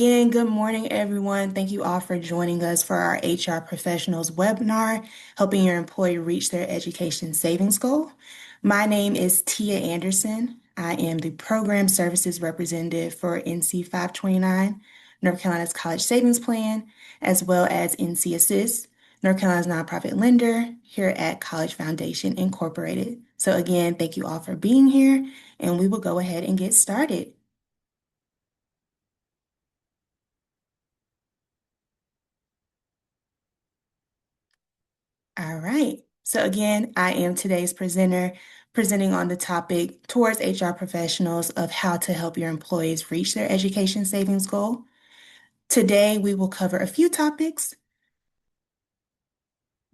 Again, good morning, everyone. Thank you all for joining us for our HR Professionals webinar, helping your employee reach their education savings goal. My name is Tia Anderson. I am the Program Services Representative for NC 529, North Carolina's College Savings Plan, as well as NC Assist, North Carolina's nonprofit lender here at College Foundation Incorporated. So again, thank you all for being here, and we will go ahead and get started. All right. So again, I am today's presenter, presenting on the topic towards HR professionals of how to help your employees reach their education savings goal. Today, we will cover a few topics.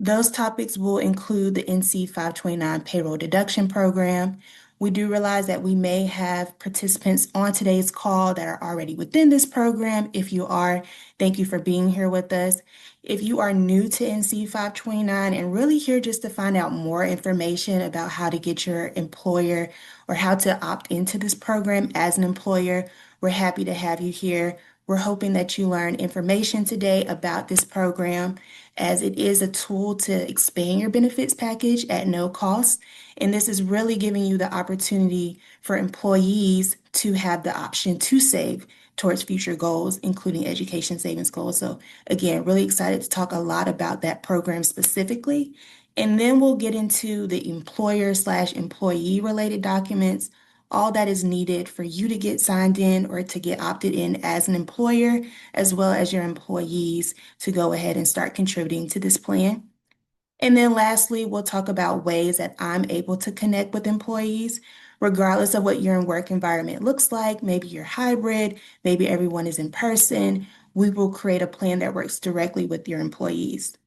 Those topics will include the NC 529 Payroll Deduction Program. We do realize that we may have participants on today's call that are already within this program. If you are, thank you for being here with us. If you are new to NC 529 and really here just to find out more information about how to get your employer or how to opt into this program as an employer, we're happy to have you here. We're hoping that you learn information today about this program, as it is a tool to expand your benefits package at no cost. And this is really giving you the opportunity for employees to have the option to save towards future goals, including education savings goals. So again, really excited to talk a lot about that program specifically. And then we'll get into the employer/employee related documents, all that is needed for you to get signed in or to get opted in as an employer, as well as your employees to go ahead and start contributing to this plan. And then lastly, we'll talk about ways that I'm able to connect with employees, regardless of what your work environment looks like. Maybe you're hybrid, maybe everyone is in person. We will create a plan that works directly with your employees.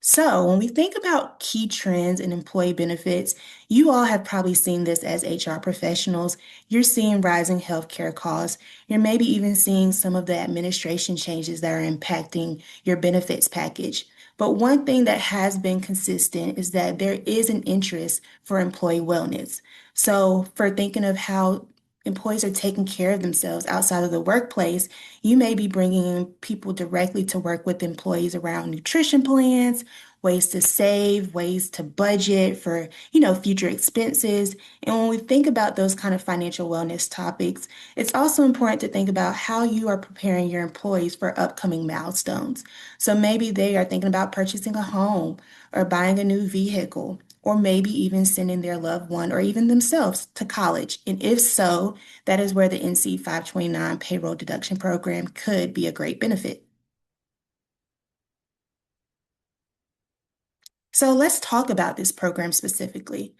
So, when we think about key trends in employee benefits, you all have probably seen this as HR professionals. You're seeing rising healthcare costs. You're maybe even seeing some of the administration changes that are impacting your benefits package. But one thing that has been consistent is that there is an interest for employee wellness. So, for thinking of how employees are taking care of themselves outside of the workplace, you may be bringing in people directly to work with employees around nutrition plans, ways to save, ways to budget for, future expenses. And when we think about those kind of financial wellness topics, it's also important to think about how you are preparing your employees for upcoming milestones. So maybe they are thinking about purchasing a home or buying a new vehicle, or maybe even sending their loved one or even themselves to college. And if so, that is where the NC 529 Payroll Deduction Program could be a great benefit. So let's talk about this program specifically.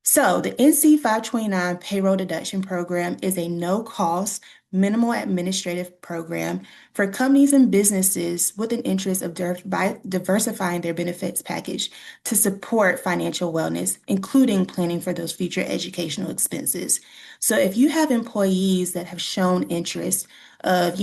So the NC 529 Payroll Deduction Program is a no-cost, minimal administrative program for companies and businesses with an interest of diversifying their benefits package to support financial wellness, including planning for those future educational expenses. So if you have employees that have shown interest of,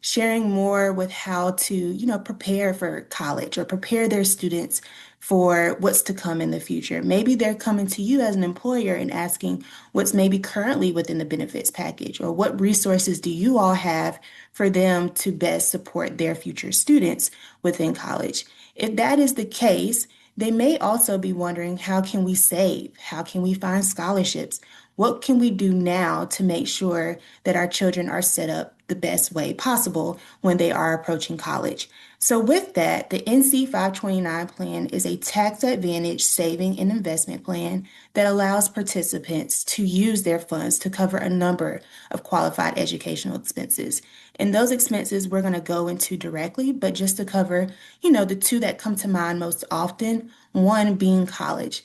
sharing more with how to, prepare for college or prepare their students for what's to come in the future. Maybe they're coming to you as an employer and asking what's maybe currently within the benefits package, or what resources do you all have for them to best support their future students within college. If that is the case, they may also be wondering, how can we save? How can we find scholarships? What can we do now to make sure that our children are set up the best way possible when they are approaching college? So with that, the NC 529 plan is a tax advantage saving and investment plan that allows participants to use their funds to cover a number of qualified educational expenses. And those expenses we're going to go into directly, but just to cover, the two that come to mind most often, one being college.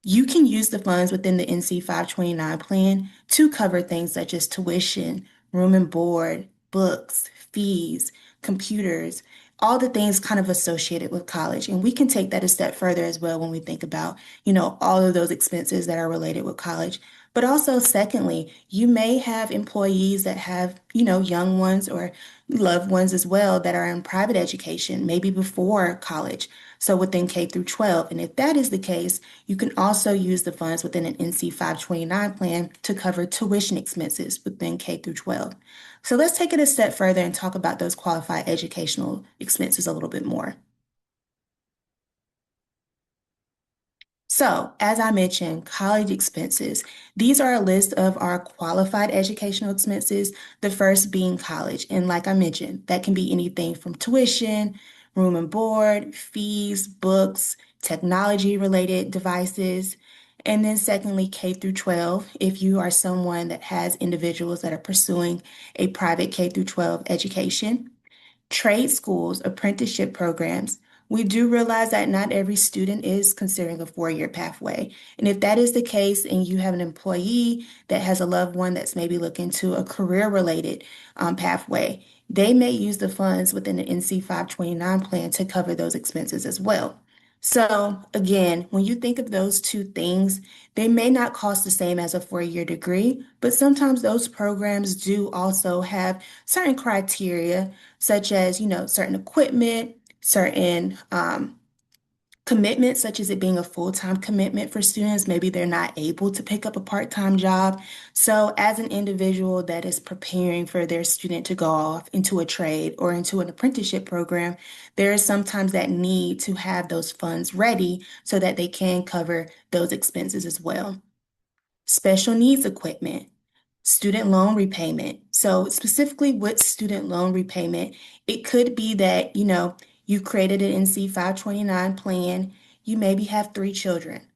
You can use the funds within the NC 529 plan to cover things such as tuition, room and board, books, fees, computers, all the things kind of associated with college. And we can take that a step further as well when we think about, all of those expenses that are related with college. But also, secondly, you may have employees that have, young ones or loved ones as well that are in private education, maybe before college, so within K through 12. And if that is the case, you can also use the funds within an NC 529 plan to cover tuition expenses within K through 12. So let's take it a step further and talk about those qualified educational expenses a little bit more. So, as I mentioned, college expenses. These are a list of our qualified educational expenses, the first being college. And like I mentioned, that can be anything from tuition, room and board, fees, books, technology related devices. And then secondly, K through 12, if you are someone that has individuals that are pursuing a private K through 12 education. Trade schools, apprenticeship programs. We do realize that not every student is considering a four-year pathway. And if that is the case and you have an employee that has a loved one that's maybe looking to a career-related pathway, they may use the funds within the NC 529 plan to cover those expenses as well. So again, when you think of those two things, they may not cost the same as a four-year degree, but sometimes those programs do also have certain criteria such as, certain equipment, certain commitments, such as it being a full-time commitment for students. Maybe they're not able to pick up a part-time job. So, as an individual that is preparing for their student to go off into a trade or into an apprenticeship program, there is sometimes that need to have those funds ready so that they can cover those expenses as well. Special needs equipment. Student loan repayment. So specifically with student loan repayment, it could be that, you created an NC 529 plan. You maybe have three children.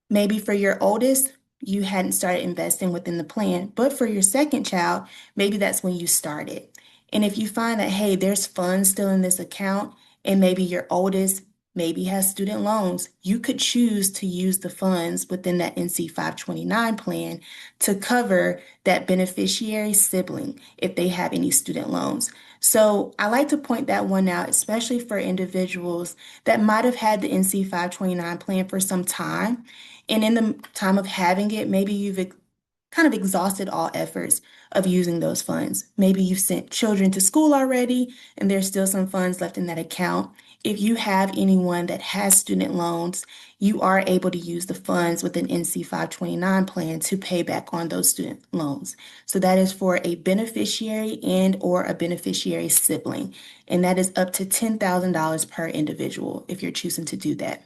Maybe for your oldest, you hadn't started investing within the plan, but for your second child, maybe that's when you started. And if you find that, hey, there's funds still in this account, and maybe your oldest maybe has student loans, you could choose to use the funds within that NC 529 plan to cover that beneficiary sibling if they have any student loans. So I like to point that one out, especially for individuals that might have had the NC 529 plan for some time. And in the time of having it, maybe you've kind of exhausted all efforts of using those funds. Maybe you've sent children to school already, and there's still some funds left in that account. If you have anyone that has student loans, you are able to use the funds with an NC 529 plan to pay back on those student loans. So that is for a beneficiary and or a beneficiary sibling, and that is up to $10,000 per individual if you're choosing to do that.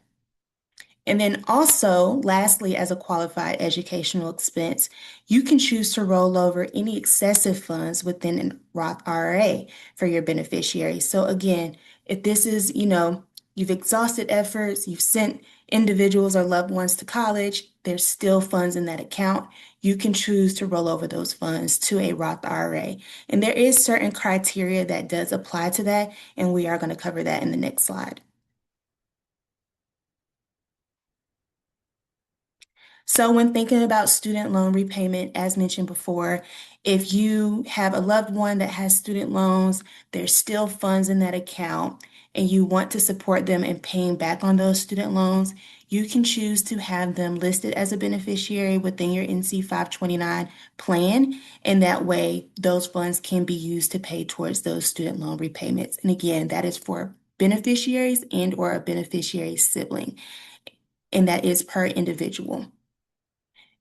And then also, lastly, as a qualified educational expense, you can choose to roll over any excessive funds within a Roth IRA for your beneficiary. So again, if this is, you've exhausted efforts, you've sent individuals or loved ones to college, there's still funds in that account, you can choose to roll over those funds to a Roth IRA. And there is certain criteria that does apply to that, and we are going to cover that in the next slide. So when thinking about student loan repayment, as mentioned before, if you have a loved one that has student loans, there's still funds in that account, and you want to support them in paying back on those student loans, you can choose to have them listed as a beneficiary within your NC 529 plan, and that way those funds can be used to pay towards those student loan repayments. And again, that is for beneficiaries and or a beneficiary sibling, and that is per individual.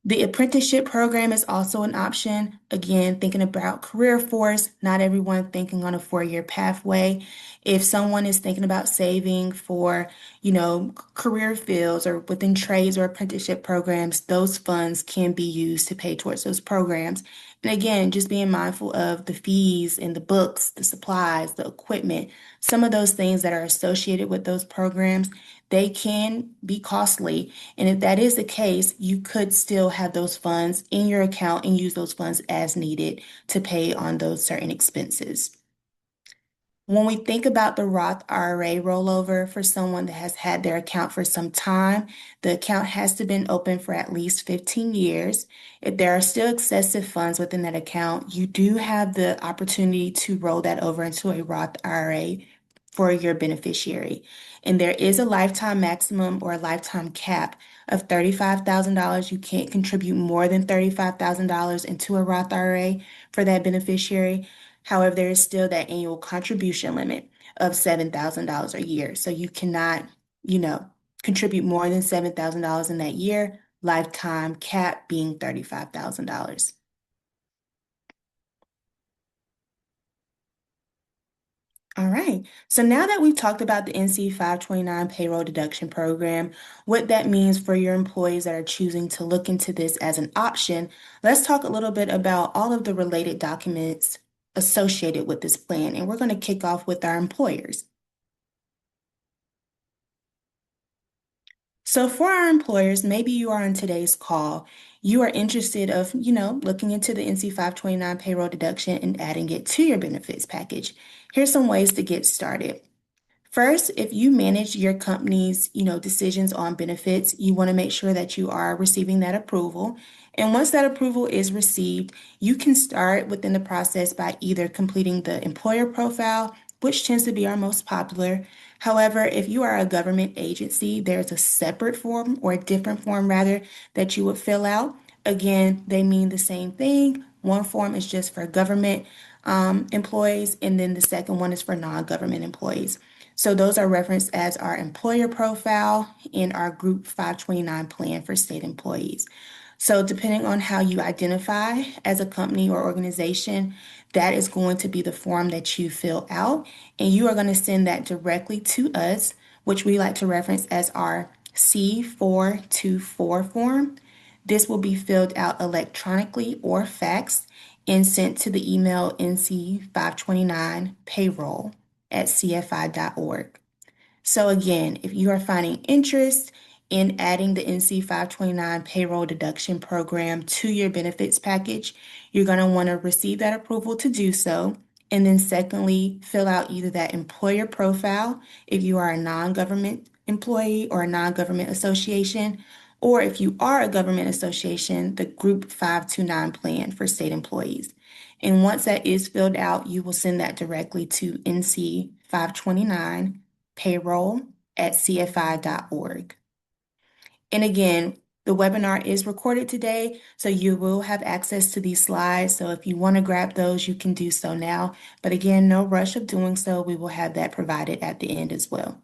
The apprenticeship program is also an option. Again, thinking about career force, not everyone thinking on a four-year pathway. If someone is thinking about saving for, career fields or within trades or apprenticeship programs, those funds can be used to pay towards those programs. And again, just being mindful of the fees and the books, the supplies, the equipment, some of those things that are associated with those programs, they can be costly. And if that is the case, you could still have those funds in your account and use those funds as needed to pay on those certain expenses. When we think about the Roth IRA rollover for someone that has had their account for some time, the account has to been open for at least 15 years. If there are still excessive funds within that account, you do have the opportunity to roll that over into a Roth IRA for your beneficiary. And there is a lifetime maximum or a lifetime cap of $35,000. You can't contribute more than $35,000 into a Roth IRA for that beneficiary. However, there is still that annual contribution limit of $7,000 a year. So you cannot, you know, contribute more than $7,000 in that year, lifetime cap being $35,000. All right. So now that we've talked about the NC 529 payroll deduction program, what that means for your employees that are choosing to look into this as an option, let's talk a little bit about all of the related documents associated with this plan. And we're going to kick off with our employers. So for our employers, maybe you are on today's call, you are interested of, looking into the NC 529 payroll deduction and adding it to your benefits package. Here's some ways to get started. First, if you manage your company's, decisions on benefits, you want to make sure that you are receiving that approval. And once that approval is received, you can start within the process by either completing the employer profile, which tends to be our most popular. However, if you are a government agency, there's a separate form or a different form rather that you would fill out. Again, they mean the same thing. One form is just for government employees, and then the second one is for non-government employees. So those are referenced as our employer profile in our Group 529 plan for state employees. So depending on how you identify as a company or organization, that is going to be the form that you fill out, and you are going to send that directly to us, which we like to reference as our C424 form. This will be filled out electronically or faxed and sent to the email nc529payroll@cfi.org. So again, if you are finding interest in adding the NC 529 payroll deduction program to your benefits package, you're going to want to receive that approval to do so. And then secondly, fill out either that employer profile if you are a non-government employee or a non-government association, or if you are a government association, the Group 529 plan for state employees. And once that is filled out, you will send that directly to NC 529 payroll@cfi.org. And again, the webinar is recorded today, so you will have access to these slides. So if you want to grab those, you can do so now. But again, no rush of doing so. We will have that provided at the end as well.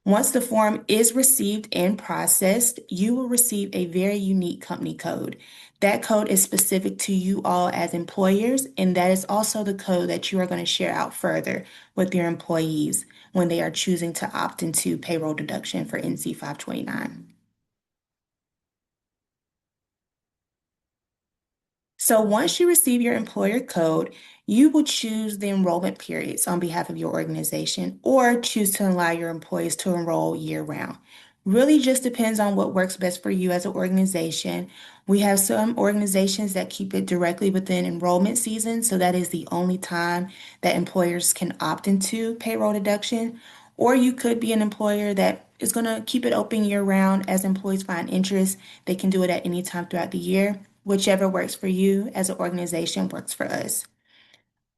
Once the form is received and processed, you will receive a very unique company code. That code is specific to you all as employers, and that is also the code that you are going to share out further with your employees when they are choosing to opt into payroll deduction for NC 529. So once you receive your employer code, you will choose the enrollment periods on behalf of your organization or choose to allow your employees to enroll year round. Really just depends on what works best for you as an organization. We have some organizations that keep it directly within enrollment season, so that is the only time that employers can opt into payroll deduction. Or you could be an employer that is going to keep it open year round as employees find interest. They can do it at any time throughout the year. Whichever works for you as an organization works for us.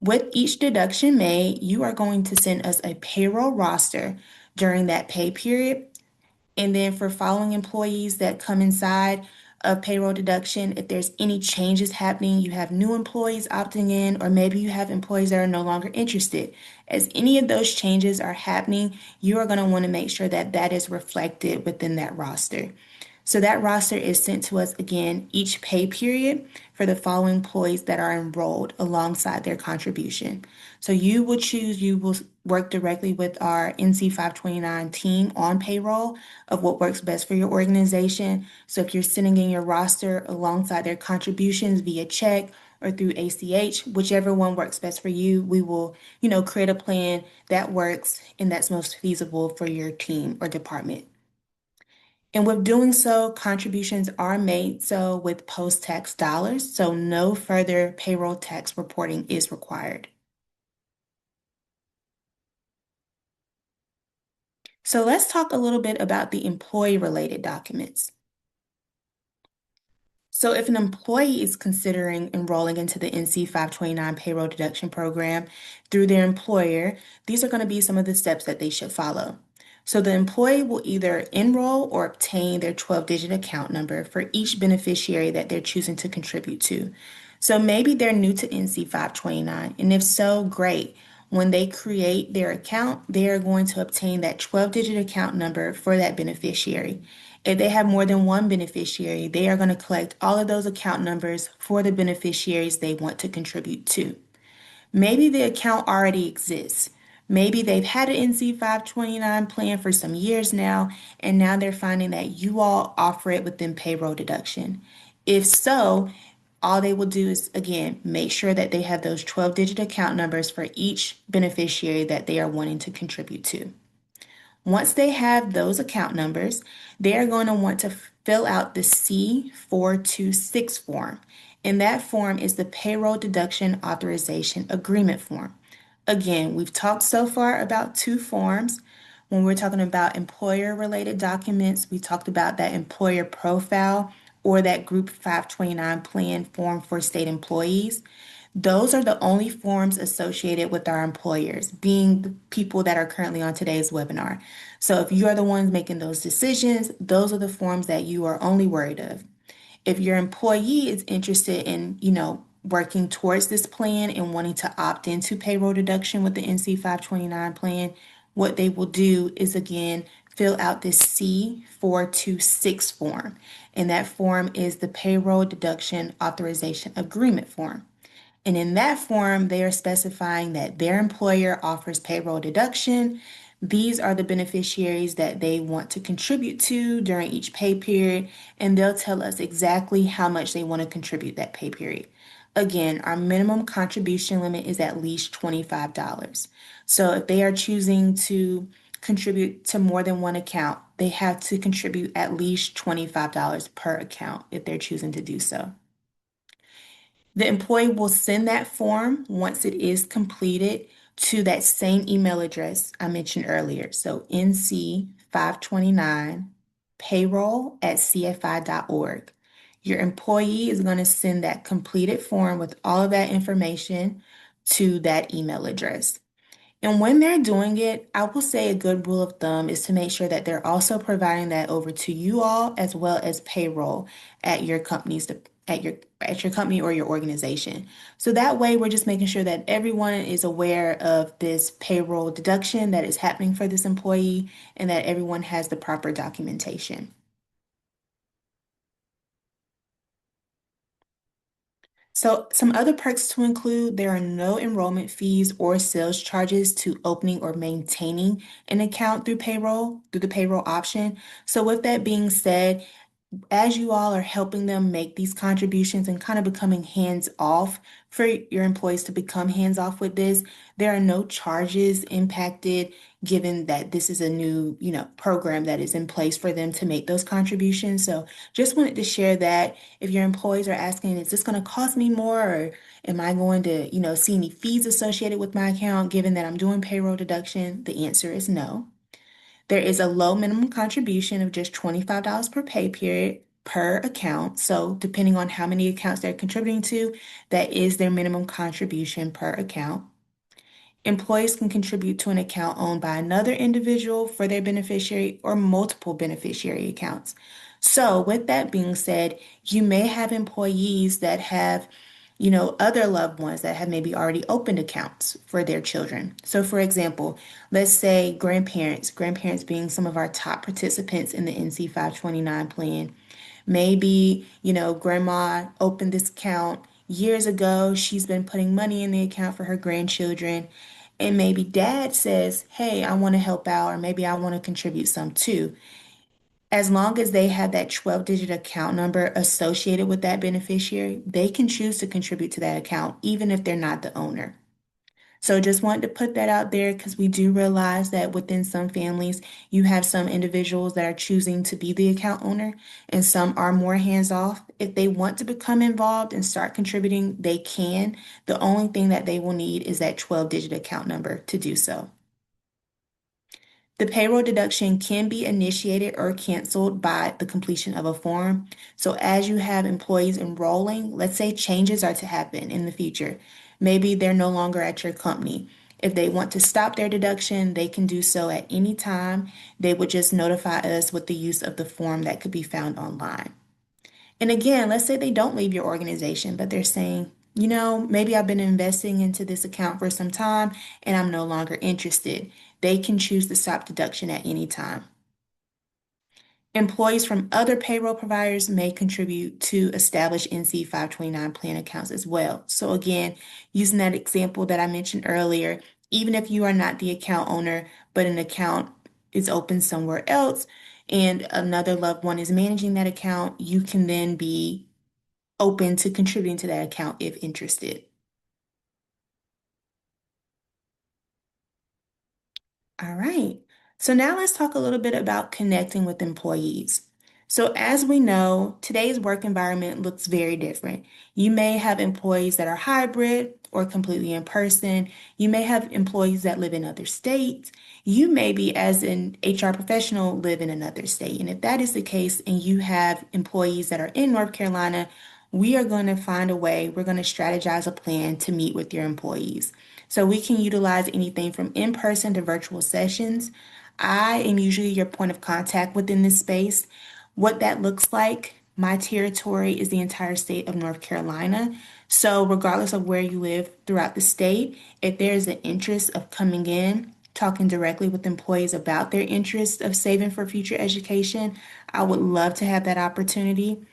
With each deduction made, you are going to send us a payroll roster during that pay period. And then for following employees that come inside of payroll deduction, if there's any changes happening, you have new employees opting in, or maybe you have employees that are no longer interested. As any of those changes are happening, you are going to want to make sure that that is reflected within that roster. So that roster is sent to us again each pay period for the following employees that are enrolled alongside their contribution. So you will work directly with our NC 529 team on payroll of what works best for your organization. So if you're sending in your roster alongside their contributions via check or through ACH, whichever one works best for you, we will, create a plan that works and that's most feasible for your team or department. And with doing so, contributions are made so with post-tax dollars, so no further payroll tax reporting is required. So let's talk a little bit about the employee-related documents. So if an employee is considering enrolling into the NC 529 payroll deduction program through their employer, these are going to be some of the steps that they should follow. So the employee will either enroll or obtain their 12-digit account number for each beneficiary that they're choosing to contribute to. So maybe they're new to NC 529, and if so, great. When they create their account, they are going to obtain that 12-digit account number for that beneficiary. If they have more than one beneficiary, they are going to collect all of those account numbers for the beneficiaries they want to contribute to. Maybe the account already exists. Maybe they've had an NC 529 plan for some years now, and now they're finding that you all offer it within payroll deduction. If so, all they will do is, again, make sure that they have those 12-digit account numbers for each beneficiary that they are wanting to contribute to. Once they have those account numbers, they are going to want to fill out the C426 form. And that form is the Payroll Deduction Authorization Agreement form. Again, we've talked so far about two forms. When we're talking about employer-related documents, we talked about that employer profile or that Group 529 plan form for state employees. Those are the only forms associated with our employers, being the people that are currently on today's webinar. So if you are the ones making those decisions, those are the forms that you are only worried of. If your employee is interested in, working towards this plan and wanting to opt into payroll deduction with the NC 529 plan, what they will do is again fill out this C426 form. And that form is the Payroll Deduction Authorization Agreement form. And in that form, they are specifying that their employer offers payroll deduction. These are the beneficiaries that they want to contribute to during each pay period, and they'll tell us exactly how much they want to contribute that pay period. Again, our minimum contribution limit is at least $25. So if they are choosing to contribute to more than one account, they have to contribute at least $25 per account if they're choosing to do so. The employee will send that form once it is completed to that same email address I mentioned earlier. So NC529 payroll@cfi.org. Your employee is going to send that completed form with all of that information to that email address. And when they're doing it, I will say a good rule of thumb is to make sure that they're also providing that over to you all as well as payroll at your at your company or your organization. So that way we're just making sure that everyone is aware of this payroll deduction that is happening for this employee and that everyone has the proper documentation. So some other perks to include, there are no enrollment fees or sales charges to opening or maintaining an account through the payroll option. So with that being said, as you all are helping them make these contributions and kind of becoming hands off for your employees to become hands off with this, there are no charges impacted given that this is a new, program that is in place for them to make those contributions. So just wanted to share that if your employees are asking, is this going to cost me more or am I going to, see any fees associated with my account given that I'm doing payroll deduction? The answer is no. There is a low minimum contribution of just $25 per pay period per account. So depending on how many accounts they're contributing to, that is their minimum contribution per account. Employees can contribute to an account owned by another individual for their beneficiary or multiple beneficiary accounts. So with that being said, you may have employees that have other loved ones that have maybe already opened accounts for their children. So, for example, let's say grandparents being some of our top participants in the NC 529 plan. Maybe, grandma opened this account years ago. She's been putting money in the account for her grandchildren. And maybe dad says, hey, I want to help out, or maybe I want to contribute some too. As long as they have that 12-digit account number associated with that beneficiary, they can choose to contribute to that account, even if they're not the owner. So just wanted to put that out there because we do realize that within some families, you have some individuals that are choosing to be the account owner and some are more hands off. If they want to become involved and start contributing, they can. The only thing that they will need is that 12-digit account number to do so. The payroll deduction can be initiated or canceled by the completion of a form. So as you have employees enrolling, let's say changes are to happen in the future. Maybe they're no longer at your company. If they want to stop their deduction, they can do so at any time. They would just notify us with the use of the form that could be found online. And again, let's say they don't leave your organization, but they're saying, maybe I've been investing into this account for some time and I'm no longer interested. They can choose to stop deduction at any time. Employees from other payroll providers may contribute to establish NC 529 plan accounts as well. So again, using that example that I mentioned earlier, even if you are not the account owner, but an account is open somewhere else and another loved one is managing that account, you can then be open to contributing to that account if interested. All right. So now let's talk a little bit about connecting with employees. So as we know, today's work environment looks very different. You may have employees that are hybrid or completely in person. You may have employees that live in other states. You maybe, as an HR professional, live in another state. And if that is the case and you have employees that are in North Carolina, we are going to find a way, we're going to strategize a plan to meet with your employees. So we can utilize anything from in-person to virtual sessions. I am usually your point of contact within this space. What that looks like, my territory is the entire state of North Carolina. So regardless of where you live throughout the state, if there is an interest of coming in, talking directly with employees about their interest of saving for future education, I would love to have that opportunity.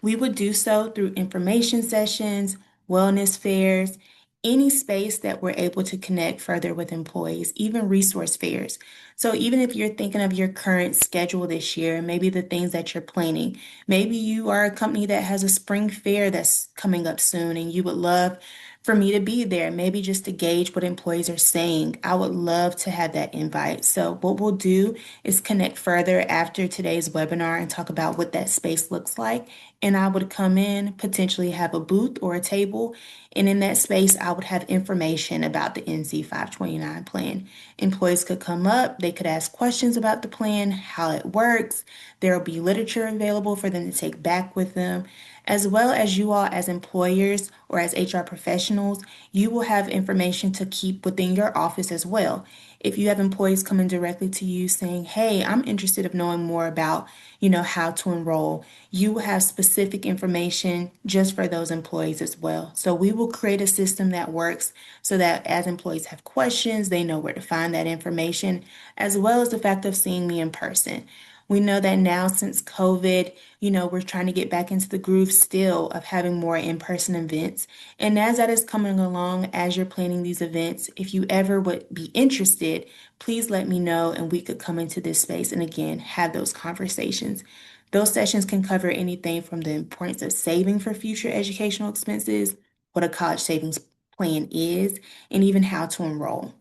We would do so through information sessions, wellness fairs, any space that we're able to connect further with employees, even resource fairs. So even if you're thinking of your current schedule this year, maybe the things that you're planning, maybe you are a company that has a spring fair that's coming up soon and you would love for me to be there, maybe just to gauge what employees are saying. I would love to have that invite. So what we'll do is connect further after today's webinar and talk about what that space looks like. And I would come in, potentially have a booth or a table. And in that space, I would have information about the NC 529 plan. Employees could come up, they could ask questions about the plan, how it works. There will be literature available for them to take back with them, as well as you all as employers or as HR professionals, you will have information to keep within your office as well. If you have employees coming directly to you saying, hey, I'm interested in knowing more about, how to enroll, you will have specific information just for those employees as well. So we will create a system that works so that as employees have questions, they know where to find that information, as well as the fact of seeing me in person. We know that now since COVID, we're trying to get back into the groove still of having more in-person events. And as that is coming along, as you're planning these events, if you ever would be interested, please let me know and we could come into this space and again, have those conversations. Those sessions can cover anything from the importance of saving for future educational expenses, what a college savings plan is, and even how to enroll.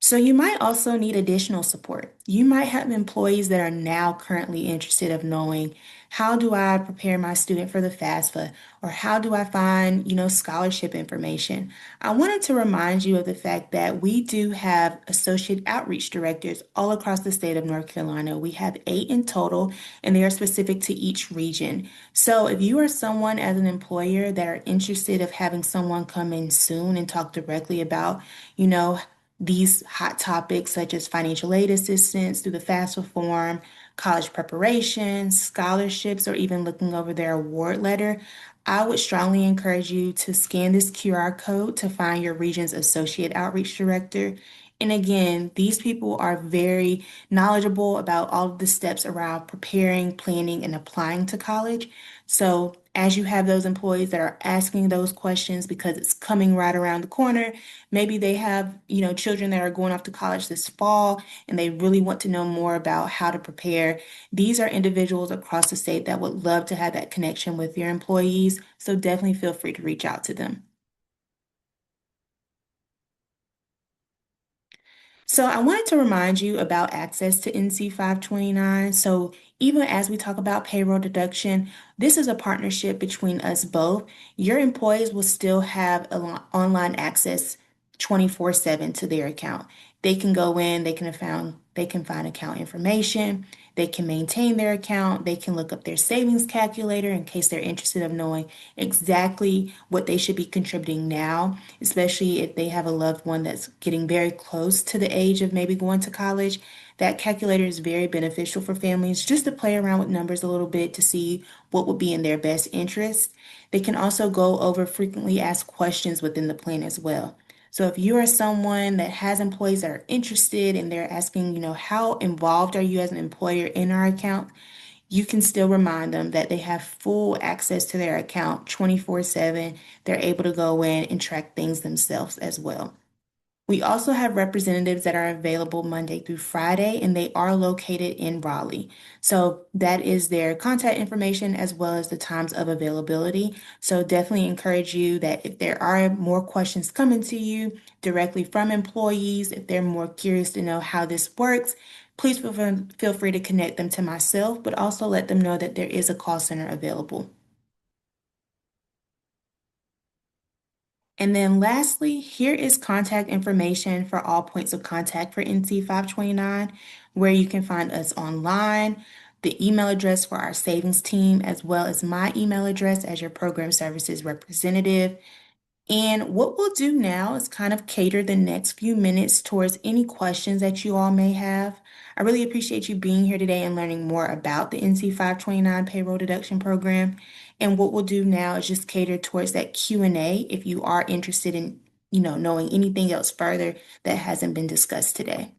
So you might also need additional support. You might have employees that are now currently interested of knowing how do I prepare my student for the FAFSA or how do I find, scholarship information. I wanted to remind you of the fact that we do have associate outreach directors all across the state of North Carolina. We have 8 in total and they are specific to each region. So if you are someone as an employer that are interested of having someone come in soon and talk directly about, these hot topics such as financial aid assistance through the FAFSA form, college preparation, scholarships, or even looking over their award letter, I would strongly encourage you to scan this QR code to find your region's associate outreach director. And again, these people are very knowledgeable about all of the steps around preparing, planning, and applying to college. So as you have those employees that are asking those questions because it's coming right around the corner, maybe they have, children that are going off to college this fall and they really want to know more about how to prepare. These are individuals across the state that would love to have that connection with your employees. So definitely feel free to reach out to them. So I wanted to remind you about access to NC 529. So even as we talk about payroll deduction, this is a partnership between us both. Your employees will still have online access 24/7 to their account. They can go in, they can find account information, they can maintain their account, they can look up their savings calculator in case they're interested of knowing exactly what they should be contributing now, especially if they have a loved one that's getting very close to the age of maybe going to college. That calculator is very beneficial for families just to play around with numbers a little bit to see what would be in their best interest. They can also go over frequently asked questions within the plan as well. So if you are someone that has employees that are interested and they're asking, how involved are you as an employer in our account, you can still remind them that they have full access to their account 24/7. They're able to go in and track things themselves as well. We also have representatives that are available Monday through Friday, and they are located in Raleigh. So that is their contact information as well as the times of availability. So definitely encourage you that if there are more questions coming to you directly from employees, if they're more curious to know how this works, please feel free to connect them to myself, but also let them know that there is a call center available. And then lastly, here is contact information for all points of contact for NC 529, where you can find us online, the email address for our savings team, as well as my email address as your program services representative. And what we'll do now is kind of cater the next few minutes towards any questions that you all may have. I really appreciate you being here today and learning more about the NC 529 payroll deduction program. And what we'll do now is just cater towards that Q&A if you are interested in, knowing anything else further that hasn't been discussed today.